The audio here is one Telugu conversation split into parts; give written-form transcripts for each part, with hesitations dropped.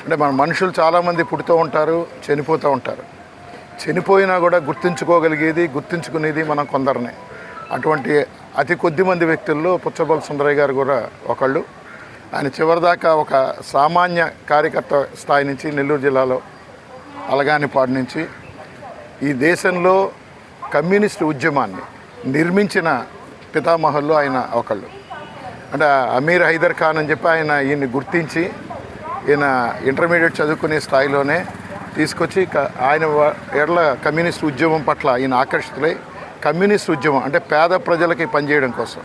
అంటే మన మనుషులు చాలామంది పుడుతూ ఉంటారు, చనిపోతూ ఉంటారు. చనిపోయినా కూడా గుర్తుంచుకోగలిగేది, గుర్తుంచుకునేది మనం కొందరినే. అటువంటి అతి కొద్ది మంది వ్యక్తుల్లో పుచ్చబోలు సుందరయ్య గారు కూడా ఒకళ్ళు. ఆయన చివరిదాకా ఒక సామాన్య కార్యకర్త స్థాయి నుంచి నెల్లూరు జిల్లాలో అలగానిపాడు నుంచి ఈ దేశంలో కమ్యూనిస్టు ఉద్యమాన్ని నిర్మించిన పితామహుల్లో ఆయన ఒకళ్ళు. అంటే అమీర్ హైదర్ ఖాన్ అని చెప్పి ఈయన్ని గుర్తించి ఈయన ఇంటర్మీడియట్ చదువుకునే స్థాయిలోనే తీసుకొచ్చి ఆయన ఎడల కమ్యూనిస్ట్ ఉద్యమం పట్ల ఈయన ఆకర్షితులై కమ్యూనిస్ట్ ఉద్యమం అంటే పేద ప్రజలకి పనిచేయడం కోసం.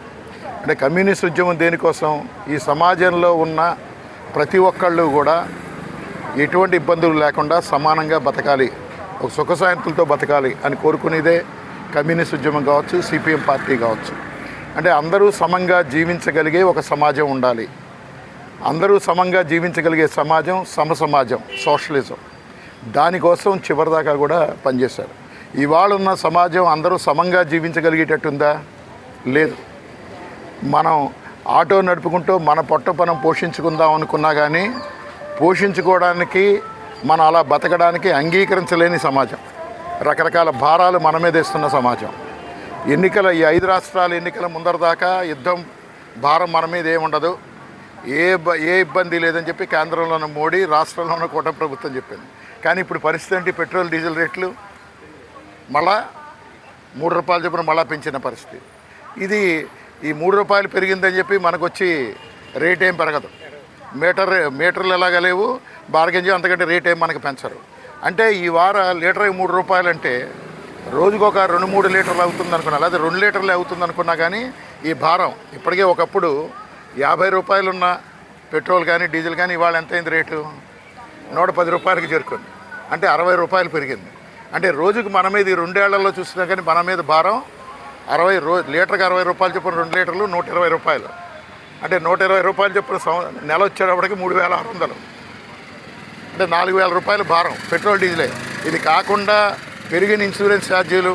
అంటే కమ్యూనిస్ట్ ఉద్యమం దేనికోసం? ఈ సమాజంలో ఉన్న ప్రతి ఒక్కళ్ళు కూడా ఎటువంటి ఇబ్బందులు లేకుండా సమానంగా బతకాలి, ఒక సుఖశాంతులతో బతకాలి అని కోరుకునేదే కమ్యూనిస్ట్ ఉద్యమం కావచ్చు, సిపిఎం పార్టీ కావచ్చు. అంటే అందరూ సమంగా జీవించగలిగే ఒక సమాజం ఉండాలి. అందరూ సమంగా జీవించగలిగే సమాజం సమసమాజం, సోషలిజం. దానికోసం చివరిదాకా కూడా పనిచేశారు. ఇవాళ ఉన్న సమాజం అందరూ సమంగా జీవించగలిగేటట్టుందా? లేదు. మనం ఆటో నడుపుకుంటూ మన పొట్ట మనం పోషించుకుందాం అనుకున్నా కానీ పోషించుకోవడానికి మనం అలా బతకడానికి అంగీకరించలేని సమాజం. రకరకాల భారాలు మన మీద ఇస్తున్న సమాజం. ఈ 5 రాష్ట్రాల ఎన్నికల ముందర దాకా యుద్ధం భారం మన మీద ఏముండదు, ఏ ఇబ్బంది లేదని చెప్పి కేంద్రంలోని మోడీ, రాష్ట్రంలోని కూటమి ప్రభుత్వం చెప్పింది. కానీ ఇప్పుడు పరిస్థితి ఏంటి? పెట్రోల్ డీజిల్ రేట్లు మళ్ళా 3 రూపాయలు చొప్పున మళ్ళా పెంచిన పరిస్థితి. ఇది ఈ 3 రూపాయలు పెరిగిందని చెప్పి మనకు వచ్చి రేట్ ఏం పెరగదు. మీటర్లు ఎలాగ లేవు, బార్గెన్ అంతకంటే రేట్ ఏం మనకు పెంచరు. అంటే ఈ వార లీటర్ 3 రూపాయలు అంటే రోజుకు ఒక 2-3 లీటర్లు అవుతుంది అనుకున్నా, లేదా 2 లీటర్లు అవుతుంది అనుకున్నా. కానీ ఈ భారం ఇప్పటికే ఒకప్పుడు 50 రూపాయలు ఉన్న పెట్రోల్ కానీ డీజిల్ కానీ ఇవాళ ఎంత అయింది రేటు? 110 రూపాయలకి చేరుకుంది. అంటే 60 రూపాయలు పెరిగింది. అంటే రోజుకు మన మీద ఈ 2 ఏళ్లలో చూసినా కానీ మన మీద భారం 60 లీటర్కి 60 రూపాయలు చొప్పున 2 లీటర్లు 120 రూపాయలు. అంటే 120 రూపాయలు చొప్పున నెల వచ్చేటప్పటికి 3600, అంటే 4000 రూపాయలు భారం పెట్రోల్ డీజిలే. ఇది కాకుండా పెరిగిన ఇన్సూరెన్స్ ఛార్జీలు,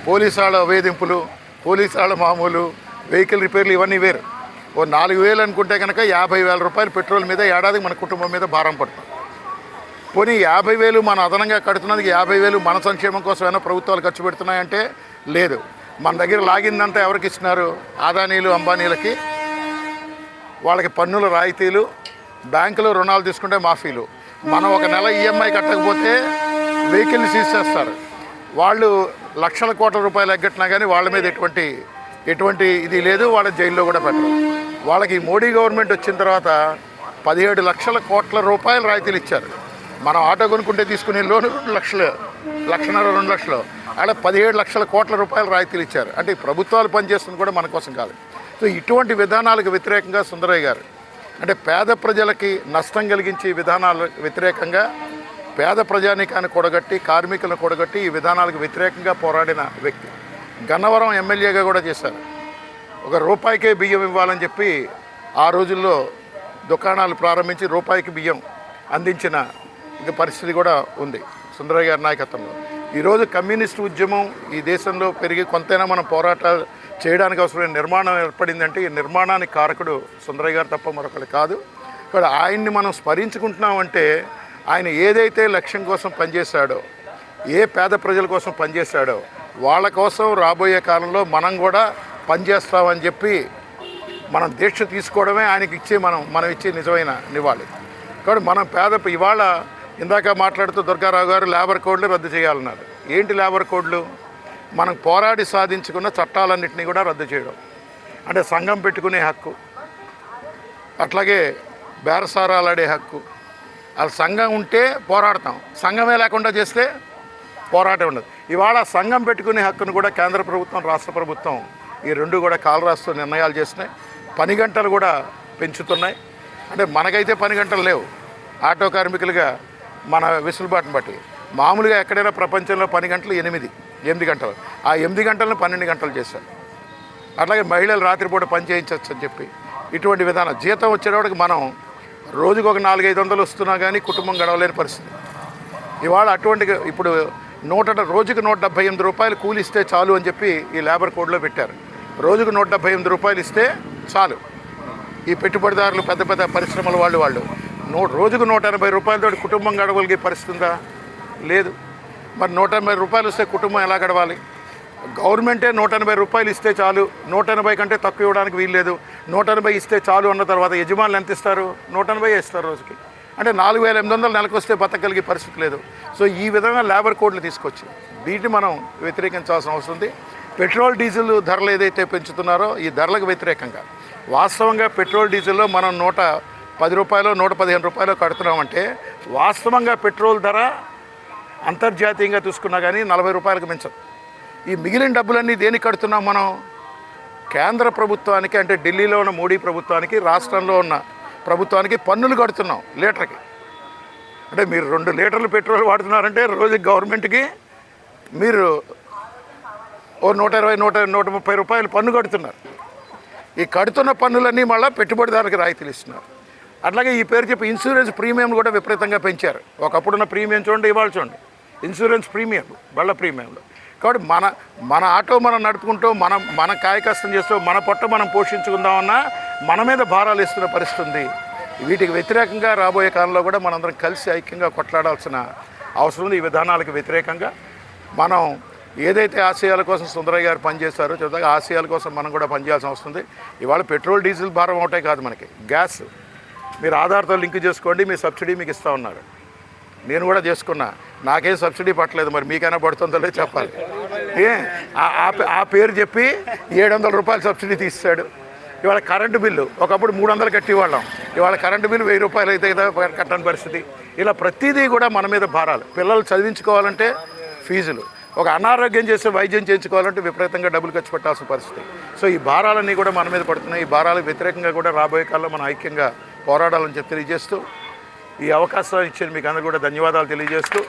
పోలీసు వాళ్ళ వేధింపులు, పోలీసు వాళ్ళ మామూలు, వెహికల్ రిపేర్లు ఇవన్నీ వేరు. ఓ 4000 అనుకుంటే కనుక 50,000 రూపాయలు పెట్రోల్ మీద ఏడాదికి మన కుటుంబం మీద భారం పడుతుంది. పోనీ 50,000 మన అదనంగా కడుతున్నది 50,000 మన సంక్షేమం కోసమైనా ప్రభుత్వాలు ఖర్చు పెడుతున్నాయంటే లేదు. మన దగ్గర లాగిందంతా ఎవరికి ఇస్తున్నారు? అదానీలు, అంబానీలకి. వాళ్ళకి పన్నుల రాయితీలు, బ్యాంకులో రుణాలు తీసుకుంటే మాఫీలు. మనం ఒక నెల ఈఎంఐ కట్టకపోతే వెహికల్ సీజ్ చేస్తారు. వాళ్ళు లక్షల కోట్ల రూపాయలు ఎగ్గట్టినా కానీ వాళ్ళ మీద ఎటువంటి ఇది లేదు. వాళ్ళ జైల్లో కూడా పెట్టరు. వాళ్ళకి మోడీ గవర్నమెంట్ వచ్చిన తర్వాత 17 లక్షల కోట్ల రూపాయలు రాయితీలు ఇచ్చారు. మనం ఆటో కొనుక్కుంటే తీసుకునే లోను 2 లక్షలు, 1.5-2 లక్షలు, అలా 17 లక్షల కోట్ల రూపాయలు రాయితీలు ఇచ్చారు. అంటే ప్రభుత్వాలు పనిచేస్తుంది కూడా మన కోసం కాదు. సో ఇటువంటి విధానాలకు వ్యతిరేకంగా సుందరయ్య గారు, అంటే పేద ప్రజలకి నష్టం కలిగించే విధానాలకు వ్యతిరేకంగా పేద ప్రజానీకాన్ని కూడగట్టి, కార్మికులను కూడగట్టి ఈ విధానాలకు వ్యతిరేకంగా పోరాడిన వ్యక్తి. గన్నవరం ఎమ్మెల్యేగా కూడా చేశారు. ₹1కే బియ్యం ఇవ్వాలని చెప్పి ఆ రోజుల్లో దుకాణాలు ప్రారంభించి రూపాయికి బియ్యం అందించిన పరిస్థితి కూడా ఉంది సుందరయ్య గారి నాయకత్వంలో. ఈరోజు కమ్యూనిస్ట్ ఉద్యమం ఈ దేశంలో పెరిగి కొంతైనా మనం పోరాటాలు చేయడానికి అవసరమైన నిర్మాణం ఏర్పడిందంటే ఈ నిర్మాణానికి కారకుడు సుందరయ్య గారు తప్ప మరొకరు కాదు. ఇక్కడ ఆయన్ని మనం స్మరించుకుంటున్నామంటే ఆయన ఏదైతే లక్ష్యం కోసం పనిచేశాడో, ఏ పేద ప్రజల కోసం పనిచేశాడో వాళ్ళ కోసం రాబోయే కాలంలో మనం కూడా పనిచేస్తామని చెప్పి మనం దీక్ష తీసుకోవడమే ఆయనకి మనం ఇచ్చే నిజమైన నివాళి. కాబట్టి మనం ఇవాళ ఇందాక మాట్లాడుతూ దుర్గారావు గారు లేబర్ కోడ్లు రద్దు చేయాలన్నారు. ఏంటి లేబర్ కోడ్లు? మనం పోరాడి సాధించుకున్న చట్టాలన్నింటినీ కూడా రద్దు చేయడం. అంటే సంఘం పెట్టుకునే హక్కు, అట్లాగే బేరసారాలాడే హక్కు. అది సంఘం ఉంటే పోరాడతాం, సంఘమే లేకుండా చేస్తే పోరాటం ఉండదు. ఇవాళ సంఘం పెట్టుకునే హక్కును కూడా కేంద్ర ప్రభుత్వం, రాష్ట్ర ప్రభుత్వం ఈ 2 కూడా కాలరాస్తూ నిర్ణయాలు చేస్తున్నాయి. పని గంటలు కూడా పెంచుతున్నాయి. అంటే మనకైతే పని గంటలు లేవు. ఆటో కార్మికులుగా మన వెసులుబాటును బట్టి మామూలుగా ఎక్కడైనా ప్రపంచంలో పని గంటలు 8 గంటలు. ఆ 8 గంటలను 12 గంటలు చేశారు. అట్లాగే మహిళలు రాత్రిపూట పని చేయించవచ్చు అని చెప్పి ఇటువంటి విధానం. జీతం వచ్చేటప్పటికి మనం రోజుకు ఒక 400-500 వస్తున్నా కానీ కుటుంబం గడవలేని పరిస్థితి. ఇవాళ ఇప్పుడు రోజుకు 178 రూపాయలు కూలి ఇస్తే చాలు అని చెప్పి ఈ లేబర్ కోడ్లో పెట్టారు. రోజుకు 178 రూపాయలు ఇస్తే చాలు. ఈ పెట్టుబడిదారులు, పెద్ద పెద్ద పరిశ్రమల వాళ్ళు రోజుకు 180 రూపాయలతో కుటుంబం గడవగలిగే పరిస్థితి ఉందా? లేదు. మరి 180 రూపాయలు వస్తే కుటుంబం ఎలా గడవాలి? గవర్నమెంటే 180 రూపాయలు ఇస్తే చాలు, 180 కంటే తక్కువ ఇవ్వడానికి వీల్లేదు, 180 ఇస్తే చాలు అన్న తర్వాత యజమానులు ఎంత ఇస్తారు? 180 ఇస్తారు రోజుకి. అంటే 4,800 నెలకు వస్తే బతకగలిగే పరిస్థితి లేదు. సో ఈ విధంగా లేబర్ కోడ్లు తీసుకొచ్చి వీటిని మనం వ్యతిరేకించాల్సిన అవసరం ఉంది. పెట్రోల్ డీజిల్ ధరలు ఏదైతే పెంచుతున్నారో ఈ ధరలకు వ్యతిరేకంగా వాస్తవంగా పెట్రోల్ డీజిల్లో మనం 110 రూపాయలు 115 రూపాయలు కడుతున్నామంటే వాస్తవంగా పెట్రోల్ ధర అంతర్జాతీయంగా చూసుకున్నా కానీ 40 రూపాయలకు మించదు. ఈ మిగిలిన డబ్బులన్నీ దేనికి కడుతున్నాం మనం? కేంద్ర ప్రభుత్వానికి, అంటే ఢిల్లీలో ఉన్న మోడీ ప్రభుత్వానికి, రాష్ట్రంలో ఉన్న ప్రభుత్వానికి పన్నులు కడుతున్నాం లీటర్కి. అంటే మీరు 2 లీటర్లు పెట్రోల్ వాడుతున్నారంటే రోజుకి గవర్నమెంట్కి మీరు ఓ 120-130 రూపాయలు పన్ను కడుతున్నారు. ఈ కడుతున్న పన్నులన్నీ మళ్ళీ పెట్టుబడిదారులకు రాయితీలు ఇస్తున్నారు. అట్లాగే ఈ పేరు చెప్పి ఇన్సూరెన్స్ ప్రీమియం కూడా విపరీతంగా పెంచారు. ఒకప్పుడున్న ప్రీమియం చూడండి, ఇవాళ చూడండి ఇన్సూరెన్స్ ప్రీమియం, బళ్ళ ప్రీమియంలు. కాబట్టి మన ఆటో మనం నడుపుకుంటూ మన కాయకష్టం చేస్తూ మన పొట్ట మనం పోషించుకుందామన్నా మన మీద భారాలు ఇస్తున్న పరిస్థితి ఉంది. వీటికి వ్యతిరేకంగా రాబోయే కాలంలో కూడా మనందరం కలిసి ఐక్యంగా కొట్లాడాల్సిన అవసరం ఉంది. ఈ విధానాలకు వ్యతిరేకంగా మనం ఏదైతే ఆశయాల కోసం సుందరయ్య గారు పనిచేస్తారో చెప్తాగా ఆశయాల కోసం మనం కూడా పనిచేయాల్సిన అవసరం ఉంది. ఇవాళ పెట్రోల్ డీజిల్ భారం ఒకటే కాదు, మనకి గ్యాస్ మీరు ఆధార్తో లింక్ చేసుకోండి, మీ సబ్సిడీ మీకు ఇస్తూ ఉన్నారు. నేను కూడా చేసుకున్నా, నాకేం సబ్సిడీ పట్టలేదు, మరి మీకైనా పడుతుందో లేదో చెప్పాలి. ఆ పేరు చెప్పి 700 రూపాయలు సబ్సిడీ తీస్తాడు. ఇవాళ కరెంటు బిల్లు ఒకప్పుడు 300 కట్టేవాళ్ళం, ఇవాళ కరెంటు బిల్లు 1000 రూపాయలు అయితే కట్టని పరిస్థితి. ఇలా ప్రతిదీ కూడా మన మీద భారాలు. పిల్లలు చదివించుకోవాలంటే ఫీజులు, ఒక అనారోగ్యం చేస్తే వైద్యం చేయించుకోవాలంటే విపరీతంగా డబ్బులు ఖర్చు పెట్టాల్సిన పరిస్థితి. సో ఈ భారాలన్నీ కూడా మన మీద పడుతున్నాయి. ఈ భారాలకు వ్యతిరేకంగా కూడా రాబోయే కాలంలో మనం ఐక్యంగా పోరాడాలని చెప్పి తెలియజేస్తూ, ఈ అవకాశాలు ఇచ్చిన మీకు అందరూ కూడా ధన్యవాదాలు తెలియజేస్తూ,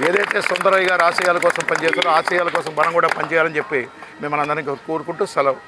ఏదైతే సుందరయ్య గారు ఆశయాల కోసం పనిచేస్తారో ఆశయాల కోసం మనం కూడా పనిచేయాలని చెప్పి మిమ్మల్ని అందరినీ కోరుకుంటూ సెలవు.